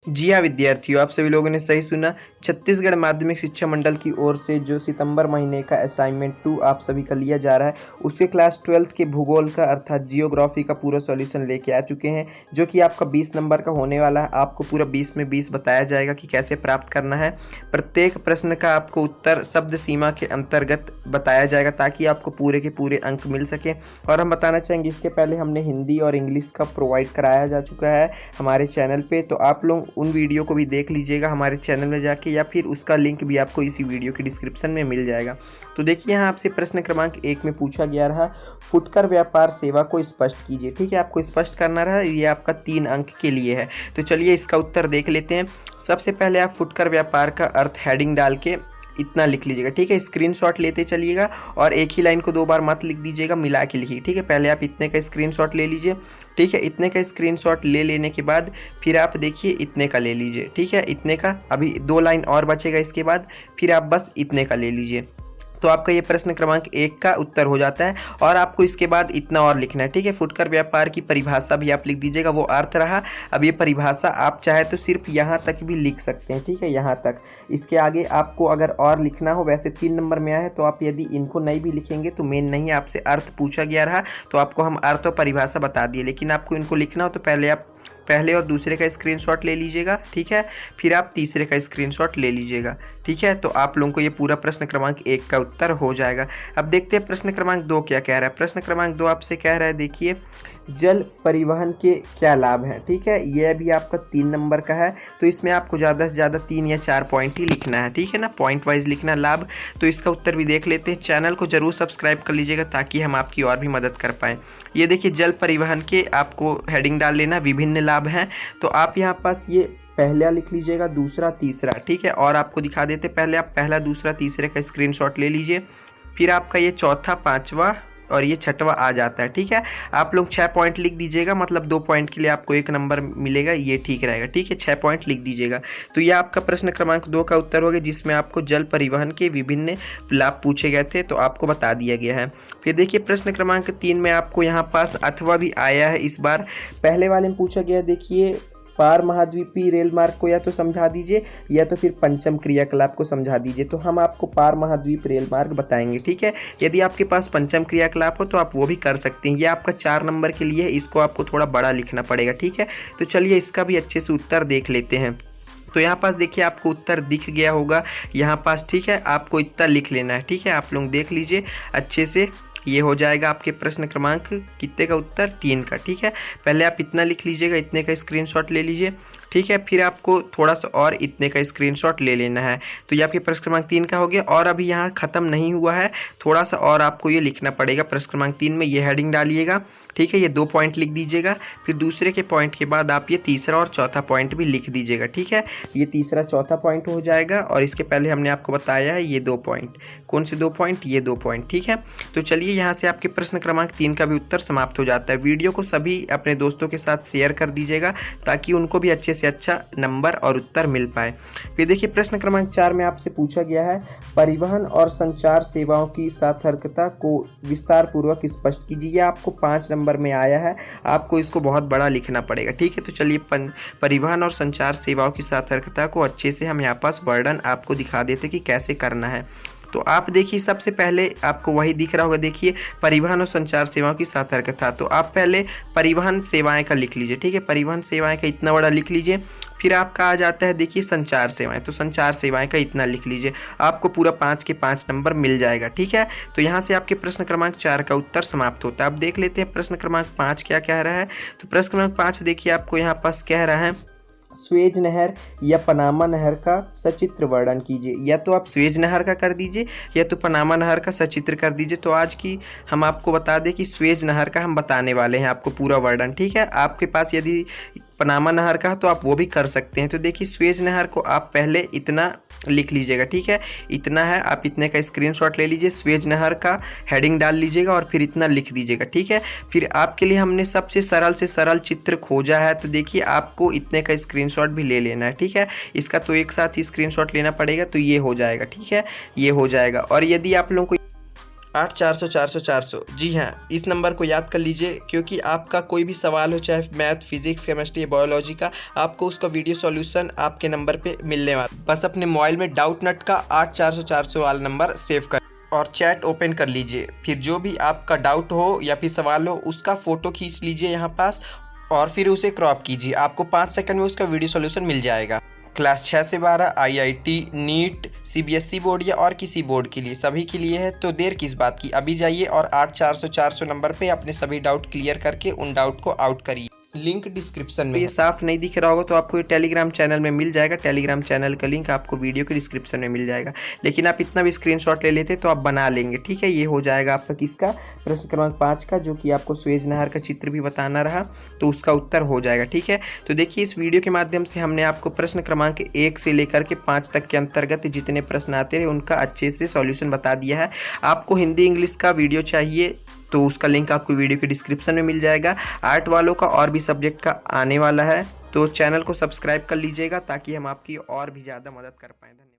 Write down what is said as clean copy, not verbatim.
जी हाँ विद्यार्थियों, आप सभी लोगों ने सही सुना। छत्तीसगढ़ माध्यमिक शिक्षा मंडल की ओर से जो सितंबर महीने का असाइनमेंट 2 आप सभी का लिया जा रहा है, उसके क्लास 12th के भूगोल का अर्थात जियोग्राफी का पूरा सॉल्यूशन लेके आ चुके हैं, जो कि आपका 20 नंबर का होने वाला है। आपको पूरा 20 में 20 बताया जाएगा कि कैसे प्राप्त करना है। प्रत्येक प्रश्न का आपको उत्तर शब्द सीमा के अंतर्गत बताया जाएगा ताकि आपको पूरे के पूरे अंक मिल सके। और हम बताना चाहेंगे, इसके पहले हमने हिंदी और इंग्लिश का प्रोवाइड कराया जा चुका है हमारे चैनल पे, तो आप लोग उन वीडियो को भी देख लीजिएगा हमारे चैनल में जाके, या फिर उसका लिंक भी आपको इसी वीडियो के डिस्क्रिप्शन में मिल जाएगा। तो देखिए यहाँ आपसे प्रश्न क्रमांक 1 में पूछा गया रहा, फुटकर व्यापार सेवा को स्पष्ट कीजिए। ठीक है, आपको स्पष्ट करना रहा, ये आपका 3 अंक के लिए है। तो चलिए इसका उत्तर देख लेते हैं। सबसे पहले आप फुटकर व्यापार का अर्थ हेडिंग डाल के इतना लिख लीजिएगा। ठीक है, स्क्रीनशॉट लेते चलिएगा और एक ही लाइन को 2 बार मत लिख दीजिएगा, मिला के लिखिए। ठीक है, पहले आप इतने का स्क्रीनशॉट ले लीजिए। ठीक है, इतने का स्क्रीनशॉट ले लेने के बाद फिर आप देखिए इतने का ले लीजिए। ठीक है, इतने का अभी 2 लाइन और बचेगा इसके बाद, फिर आप बस इतने का ले लीजिए। तो आपका ये प्रश्न क्रमांक 1 का उत्तर हो जाता है। और आपको इसके बाद इतना और लिखना है। ठीक है, फुटकर व्यापार की परिभाषा भी आप लिख दीजिएगा, वो अर्थ रहा। अब ये परिभाषा आप चाहे तो सिर्फ यहाँ तक भी लिख सकते हैं। ठीक है, यहाँ तक, इसके आगे आपको अगर और लिखना हो, वैसे 3 नंबर में आया है, तो आप यदि इनको नहीं भी लिखेंगे तो मेन नहीं, आपसे अर्थ पूछा गया रहा तो आपको हम अर्थ और परिभाषा बता दिए, लेकिन आपको इनको लिखना हो तो पहले आप पहले और दूसरे का स्क्रीनशॉट ले लीजिएगा। ठीक है, फिर आप तीसरे का स्क्रीनशॉट ले लीजिएगा। ठीक है, तो आप लोगों को ये पूरा प्रश्न क्रमांक 1 का उत्तर हो जाएगा। अब देखते हैं प्रश्न क्रमांक 2 क्या कह रहा है। प्रश्न क्रमांक 2 आपसे कह रहा है, देखिए जल परिवहन के क्या लाभ हैं। ठीक है, यह भी आपका 3 नंबर का है, तो इसमें आपको ज़्यादा से ज़्यादा 3 या 4 पॉइंट ही लिखना है। ठीक है ना, पॉइंट वाइज लिखना लाभ। तो इसका उत्तर भी देख लेते हैं। चैनल को जरूर सब्सक्राइब कर लीजिएगा ताकि हम आपकी और भी मदद कर पाएँ। ये देखिए जल परिवहन के आपको हेडिंग डाल लेना, विभिन्न लाभ हैं। तो आप यहाँ पास ये पहला लिख लीजिएगा, दूसरा, तीसरा। ठीक है, और आपको दिखा देते, पहले आप पहला, दूसरा, तीसरे का स्क्रीनशॉट ले लीजिए, फिर आपका ये चौथा, पांचवा और ये छठवा आ जाता है। ठीक है, आप लोग 6 पॉइंट लिख दीजिएगा, मतलब 2 पॉइंट के लिए आपको 1 नंबर मिलेगा, ये ठीक रहेगा। ठीक है, 6 पॉइंट लिख दीजिएगा। तो ये आपका प्रश्न क्रमांक 2 का उत्तर हो गया, जिसमें आपको जल परिवहन के विभिन्न लाभ पूछे गए थे, तो आपको बता दिया गया है। फिर देखिए प्रश्न क्रमांक 3 में आपको यहाँ पास अथवा भी आया है इस बार। पहले वाले में पूछा गया, देखिए पार महाद्वीपीय रेल मार्ग को या तो समझा दीजिए या तो फिर पंचम क्रियाकलाप को समझा दीजिए। तो हम आपको पार महाद्वीप रेल मार्ग बताएंगे। ठीक है, यदि आपके पास पंचम क्रियाकलाप हो तो आप वो भी कर सकते हैं। ये आपका 4 नंबर के लिए है, इसको आपको थोड़ा बड़ा लिखना पड़ेगा। ठीक है, तो चलिए इसका भी अच्छे से उत्तर देख लेते हैं। तो यहाँ पास देखिए आपको उत्तर दिख गया होगा यहाँ पास। ठीक है, आपको इतना लिख लेना है। ठीक है, आप लोग देख लीजिए अच्छे से, ये हो जाएगा आपके प्रश्न क्रमांक कितने का उत्तर, 3 का। ठीक है, पहले आप इतना लिख लीजिएगा, इतने का स्क्रीनशॉट ले लीजिए। ठीक है, फिर आपको थोड़ा सा और इतने का स्क्रीनशॉट ले लेना है। तो ये आपके प्रश्न क्रमांक 3 का हो गया। और अभी यहाँ ख़त्म नहीं हुआ है, थोड़ा सा और आपको ये लिखना पड़ेगा प्रश्न क्रमांक 3 में, ये हेडिंग डालिएगा। ठीक है, ये 2 पॉइंट लिख दीजिएगा, फिर दूसरे के पॉइंट के बाद आप ये तीसरा और चौथा पॉइंट भी लिख दीजिएगा। ठीक है, ये तीसरा चौथा पॉइंट हो जाएगा, और इसके पहले हमने आपको बताया है ये 2 पॉइंट। कौन से 2 पॉइंट, ये 2 पॉइंट। ठीक है, तो चलिए यहाँ से आपके प्रश्न क्रमांक 3 का भी उत्तर समाप्त हो जाता है। वीडियो को सभी अपने दोस्तों के साथ शेयर कर दीजिएगा ताकि उनको भी अच्छे से अच्छा नंबर और उत्तर मिल पाए। फिर देखिए प्रश्न क्रमांक 4 में आपसे पूछा गया है, परिवहन और संचार सेवाओं की सार्थकता को विस्तार पूर्वक स्पष्ट कीजिए। यह आपको 5 नंबर में आया है, आपको इसको बहुत बड़ा लिखना पड़ेगा। ठीक है, तो चलिए परिवहन और संचार सेवाओं की सार्थकता को अच्छे से हम यहाँ पास वर्णन आपको दिखा देते कि कैसे करना है। तो आप देखिए सबसे पहले आपको वही दिख रहा होगा, देखिए परिवहन और संचार सेवाओं की सार्थकता। तो आप पहले परिवहन सेवाएं का लिख लीजिए। ठीक है, परिवहन सेवाएं का इतना बड़ा लिख लीजिए। फिर आपका आ जाता है देखिए संचार सेवाएं, तो संचार सेवाएं का इतना लिख लीजिए, आपको पूरा 5 के 5 नंबर मिल जाएगा। ठीक है, तो यहाँ से आपके प्रश्न क्रमांक 4 का उत्तर समाप्त होता है। अब देख लेते हैं प्रश्न क्रमांक 5 क्या कह रहा है। तो प्रश्न क्रमांक 5 देखिए आपको यहाँ पास कह रहा है, स्वेज नहर या पनामा नहर का सचित्र वर्णन कीजिए। या तो आप स्वेज नहर का कर दीजिए या तो पनामा नहर का सचित्र कर दीजिए। तो आज की हम आपको बता दें कि स्वेज नहर का हम बताने वाले हैं आपको पूरा वर्णन। ठीक है, आपके पास यदि पनामा नहर का है तो आप वो भी कर सकते हैं। तो देखिए स्वेज नहर को आप पहले इतना लिख लीजिएगा। ठीक है, इतना है, आप इतने का स्क्रीनशॉट ले लीजिए, स्वेज नहर का हेडिंग डाल लीजिएगा और फिर इतना लिख दीजिएगा। ठीक है, फिर आपके लिए हमने सबसे सरल से सरल चित्र खोजा है, तो देखिए आपको इतने का स्क्रीनशॉट भी ले लेना है। ठीक है, इसका तो एक साथ ही स्क्रीनशॉट लेना पड़ेगा, तो ये हो जाएगा। ठीक है, ये हो जाएगा। और यदि आप लोगों को 8 400 400 400। जी हाँ, इस नंबर को याद कर लीजिए, क्योंकि आपका कोई भी सवाल हो, चाहे मैथ, फिजिक्स, केमिस्ट्री, बायोलॉजी का, आपको उसका वीडियो सॉल्यूशन आपके नंबर पे मिलने वाला। बस अपने मोबाइल में डाउट नट का 8 400 400 वाला नंबर सेव कर और चैट ओपन कर लीजिए। फिर जो भी आपका डाउट हो या फिर सवाल हो, उसका फ़ोटो खींच लीजिए यहाँ पास और फिर उसे क्रॉप कीजिए। आपको 5 सेकंड में उसका वीडियो सॉल्यूशन मिल जाएगा। क्लास 6 से 12 IIT, नीट, CBSE बोर्ड या और किसी बोर्ड के लिए, सभी के लिए है। तो देर किस बात की, अभी जाइए और 8 400 400 नंबर पे अपने सभी डाउट क्लियर करके उन डाउट को आउट करिए। लिंक डिस्क्रिप्शन में। ये साफ नहीं दिख रहा होगा तो आपको ये टेलीग्राम चैनल में मिल जाएगा। टेलीग्राम चैनल का लिंक आपको वीडियो के डिस्क्रिप्शन में मिल जाएगा। लेकिन आप इतना भी स्क्रीनशॉट ले लेते तो आप बना लेंगे, ठीक है। ये हो जाएगा आपका किसका, प्रश्न क्रमांक 5 का, जो कि आपको सुएज नहर का चित्र भी बताना रहा, तो उसका उत्तर हो जाएगा, ठीक है। तो देखिए, इस वीडियो के माध्यम से हमने आपको प्रश्न क्रमांक 1 से लेकर के 5 तक के अंतर्गत जितने प्रश्न आते रहे उनका अच्छे से सॉल्यूशन बता दिया है। आपको हिंदी इंग्लिश का वीडियो चाहिए तो उसका लिंक आपको वीडियो के डिस्क्रिप्शन में मिल जाएगा। आर्ट वालों का और भी सब्जेक्ट का आने वाला है, तो चैनल को सब्सक्राइब कर लीजिएगा ताकि हम आपकी और भी ज़्यादा मदद कर पाएँ। धन्यवाद।